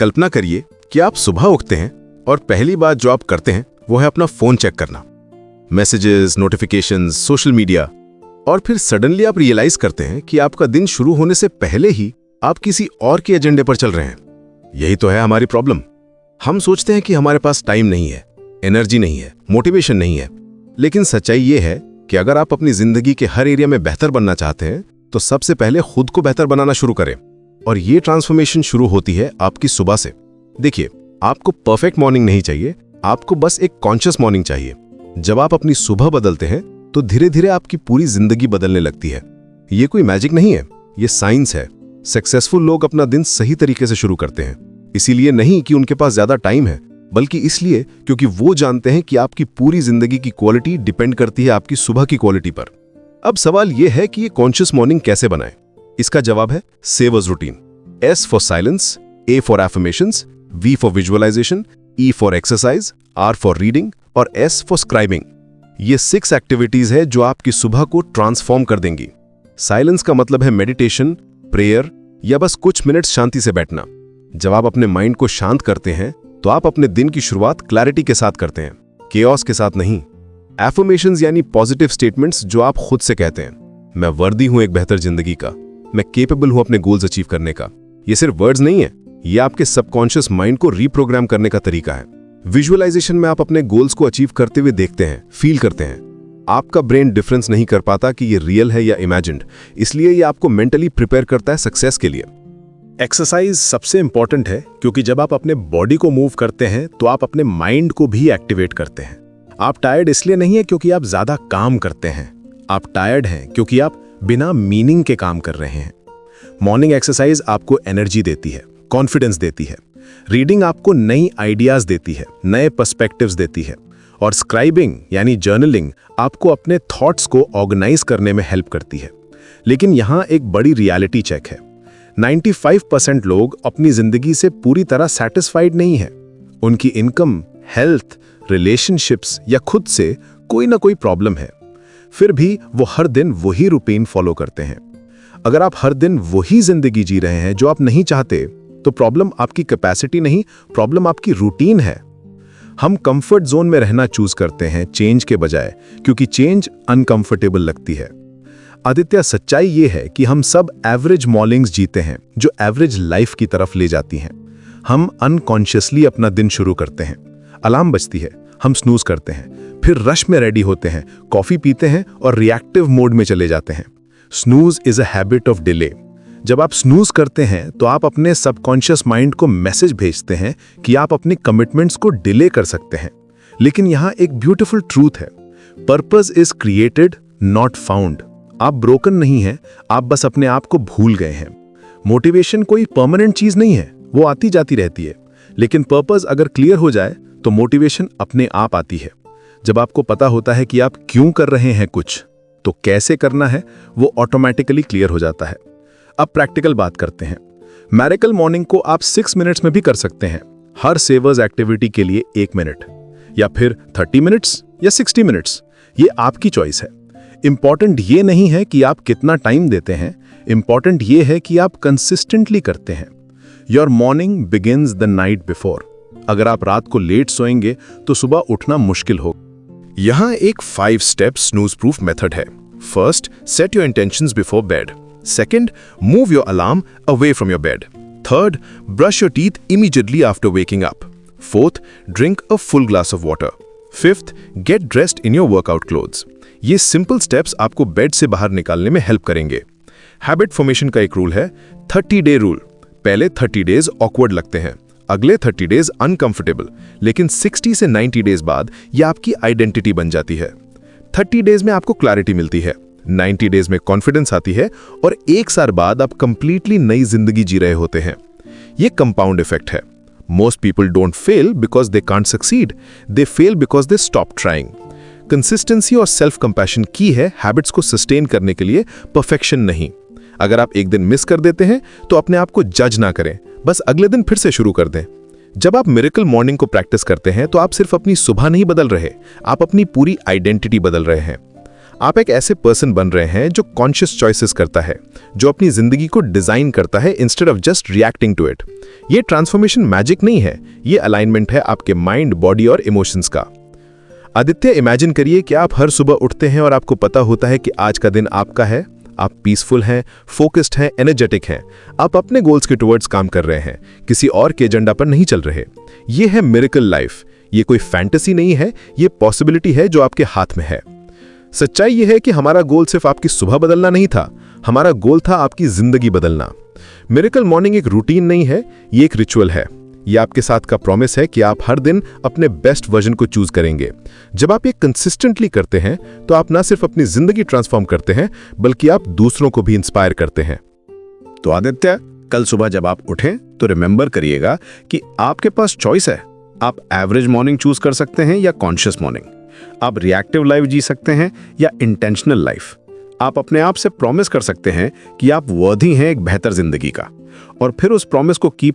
कल्पना करिए कि आप सुबह उठते हैं और पहली बात जो आप करते हैं वो है अपना फोन चेक करना, मैसेजेस, नोटिफिकेशंस, सोशल मीडिया, और फिर सडनली आप रियलाइज करते हैं कि आपका दिन शुरू होने से पहले ही आप किसी और के एजेंडे पर चल रहे हैं। यही तो है हमारी प्रॉब्लम। हम सोचते हैं कि हमारे पास टाइम नहीं है, एनर्जी नहीं है, मोटिवेशन नहीं है, लेकिन सच्चाई ये है कि अगर आप अपनी जिंदगी के हर एरिया में बेहतर बनना चाहते हैं तो सबसे पहले खुद को बेहतर बनाना शुरू करें। और ये ट्रांसफॉर्मेशन शुरू होती है आपकी सुबह से। देखिए, आपको परफेक्ट मॉर्निंग नहीं चाहिए, आपको बस एक कॉन्शियस मॉर्निंग चाहिए। जब आप अपनी सुबह बदलते हैं तो धीरे धीरे आपकी पूरी जिंदगी बदलने लगती है। ये कोई मैजिक नहीं है, ये साइंस है। सक्सेसफुल लोग अपना दिन सही तरीके से शुरू करते हैं, इसीलिए नहीं कि उनके पास ज्यादा टाइम है, बल्कि इसलिए क्योंकि वो जानते हैं कि आपकी पूरी जिंदगी की क्वालिटी डिपेंड करती है आपकी सुबह की क्वालिटी पर। अब सवाल यह है कि ये कॉन्शियस मॉर्निंग कैसे बनाएं? इसका जवाब है savers routine. S for silence, A for affirmations, V for visualisation, E for exercise, R for reading और S फॉर स्क्राइबिंग। ये 6 एक्टिविटीज है जो आपकी सुबह को ट्रांसफॉर्म कर देंगी। साइलेंस का मतलब है मेडिटेशन, प्रेयर या बस कुछ मिनट शांति से बैठना। जब आप अपने माइंड को शांत करते हैं तो आप अपने दिन की शुरुआत क्लैरिटी के साथ करते हैं, केओस के साथ नहीं। एफर्मेशंस यानी पॉजिटिव स्टेटमेंट्स जो आप खुद से कहते हैं, मैं वर्दी हूं एक बेहतर जिंदगी का, मैं केपेबल हूं अपने गोल्स अचीव करने का। ये सिर्फ वर्ड्स नहीं है, ये आपके सबकॉन्शियस माइंड को रीप्रोग्राम करने का तरीका है। विजुअलाइजेशन में आप अपने गोल्स को अचीव करते हुए देखते हैं, फील करते हैं। आपका ब्रेन डिफरेंस नहीं कर पाता कि ये रियल है या इमेजिन्ड, इसलिए ये आपको मेंटली प्रिपेयर करता है सक्सेस के लिए। एक्सरसाइज सबसे इंपॉर्टेंट है क्योंकि जब आप अपने बॉडी को मूव करते हैं तो आप अपने माइंड को भी एक्टिवेट करते हैं। आप टायर्ड इसलिए नहीं है क्योंकि आप ज्यादा काम करते हैं, आप टायर्ड हैं क्योंकि आप बिना मीनिंग के काम कर रहे हैं। मॉर्निंग एक्सरसाइज आपको एनर्जी देती है, कॉन्फिडेंस देती है। रीडिंग आपको नई आइडियाज देती है, नए पर्सपेक्टिव्स देती है। और स्क्राइबिंग यानी जर्नलिंग आपको अपने थॉट्स को ऑर्गेनाइज करने में हेल्प करती है। लेकिन यहाँ एक बड़ी रियलिटी चेक है। 95% लोग अपनी जिंदगी से पूरी तरह सेटिस्फाइड नहीं है। उनकी इनकम, हेल्थ, रिलेशनशिप्स या खुद से कोई ना कोई प्रॉब्लम है। फिर भी वो हर दिन वही रूटीन फॉलो करते हैं। अगर आप हर दिन वही जिंदगी जी रहे हैं जो आप नहीं चाहते, तो प्रॉब्लम आपकी कैपेसिटी नहीं, प्रॉब्लम आपकी रूटीन है। हम कंफर्ट जोन में रहना चूज करते हैं चेंज के बजाय, क्योंकि चेंज अनकंफर्टेबल लगती है। आदित्य, सच्चाई ये है कि हम सब एवरेज मॉर्निंग्स जीते हैं जो एवरेज लाइफ की तरफ ले जाती हैं। हम अनकॉन्शियसली अपना दिन शुरू करते हैं। अलार्म बजती है, हम स्नूज करते हैं, फिर रश में रेडी होते हैं, कॉफी पीते हैं और रिएक्टिव मोड में चले जाते हैं। Snooze is a habit of delay. जब आप स्नूज करते हैं तो आप अपने सबकॉन्शियस माइंड को मैसेज भेजते हैं कि आप अपनी कमिटमेंट्स को डिले कर सकते हैं। लेकिन यहां एक ब्यूटीफुल ट्रूथ है, purpose is created not found. आप ब्रोकन नहीं हैं, आप बस अपने आप को भूल गए हैं। मोटिवेशन कोई परमानेंट चीज नहीं है, वो आती जाती रहती है। लेकिन पर्पस अगर क्लियर हो जाए तो मोटिवेशन अपने आप आती है। जब आपको पता होता है कि आप क्यों कर रहे हैं कुछ, तो कैसे करना है वो ऑटोमेटिकली क्लियर हो जाता है। अब प्रैक्टिकल बात करते हैं। मैरेकल मॉर्निंग को आप 6 मिनट्स में भी कर सकते हैं। हर सेवर्स एक्टिविटी के लिए 1 मिनट, या फिर 30 मिनट्स या 60 मिनट्स, ये आपकी चॉइस है। इंपॉर्टेंट ये नहीं है कि आप कितना टाइम देते हैं, इंपॉर्टेंट ये है कि आप कंसिस्टेंटली करते हैं। Your morning begins the night before. अगर आप रात को लेट सोएंगे तो सुबह उठना मुश्किल होगा। यहां एक 5 स्टेप स्नूज प्रूफ मेथड है। First, set your intentions before bed. Second, move your alarm away from your bed. Third, brush your teeth immediately after waking up. Fourth, drink a full glass of water. Fifth, get dressed in your workout clothes. ये simple steps आपको bed से बाहर निकालने में help करेंगे। Habit formation का एक rule है, 30-day रूल। पहले 30 डेज ऑकवर्ड लगते हैं, अगले 30 डेज अनकंफर्टेबल, लेकिन 60 से 90 डेज बाद ये आपकी आइडेंटिटी बन जाती है। 30 डेज में आपको क्लैरिटी मिलती है, 90 डेज में कॉन्फिडेंस आती है और 1 साल बाद आप कंप्लीटली नई जिंदगी जी रहे होते हैं। ये कंपाउंड इफेक्ट है। Most people don't fail because they can't succeed, they fail because they stop trying. Consistency और सेल्फ कंपैशन की है हैबिट्स को सस्टेन करने के लिए, परफेक्शन नहीं। अगर आप एक दिन मिस कर देते हैं तो अपने आप को जज ना करें, बस अगले दिन फिर से शुरू कर दें। जब आप मिरेकल मॉर्निंग को प्रैक्टिस करते हैं तो आप सिर्फ अपनी सुबह नहीं बदल रहे, आप अपनी पूरी आइडेंटिटी बदल रहे हैं। आप एक ऐसे पर्सन बन रहे हैं जो कॉन्शियस चॉइसेस करता है, जो अपनी जिंदगी को डिजाइन करता है instead of just reacting to it. ये ट्रांसफॉर्मेशन मैजिक नहीं है, ये अलाइनमेंट है आपके माइंड, बॉडी और इमोशंस का। आदित्य, इमेजिन करिए कि आप हर सुबह उठते हैं और आपको पता होता है कि आज का दिन आपका है। आप पीसफुल हैं, फोकस्ड हैं, एनर्जेटिक हैं। आप अपने गोल्स के टुवर्ड्स काम कर रहे हैं, किसी और के एजेंडा पर नहीं चल रहे। ये है मिरेकल लाइफ। ये कोई फैंटेसी नहीं है, ये पॉसिबिलिटी है जो आपके हाथ में है। सच्चाई ये है कि हमारा गोल सिर्फ आपकी सुबह बदलना नहीं था, हमारा गोल था आपकी जिंदगी बदलना। मिरेकल मॉर्निंग एक रूटीन नहीं है, ये एक रिचुअल है। ये आपके साथ का प्रॉमिस है कि आप हर दिन अपने बेस्ट वर्जन को चूज करेंगे। जब आप ये कंसिस्टेंटली करते हैं तो आप ना सिर्फ अपनी जिंदगी ट्रांसफॉर्म करते हैं, बल्कि आप दूसरों को भी इंस्पायर करते हैं। तो आदित्य, कल सुबह जब आप उठें तो रिमेंबर करिएगा कि आपके पास चॉइस है। आप एवरेज मॉर्निंग चूज कर सकते हैं या कॉन्शियस मॉर्निंग। आप रिएक्टिव लाइफ जी सकते हैं या इंटेंशनल लाइफ। आप अपने आप से प्रॉमिस कर सकते हैं कि आप वर्दी हैं एक बेहतर जिंदगी का, और फिर उस प्रॉमिस को कीप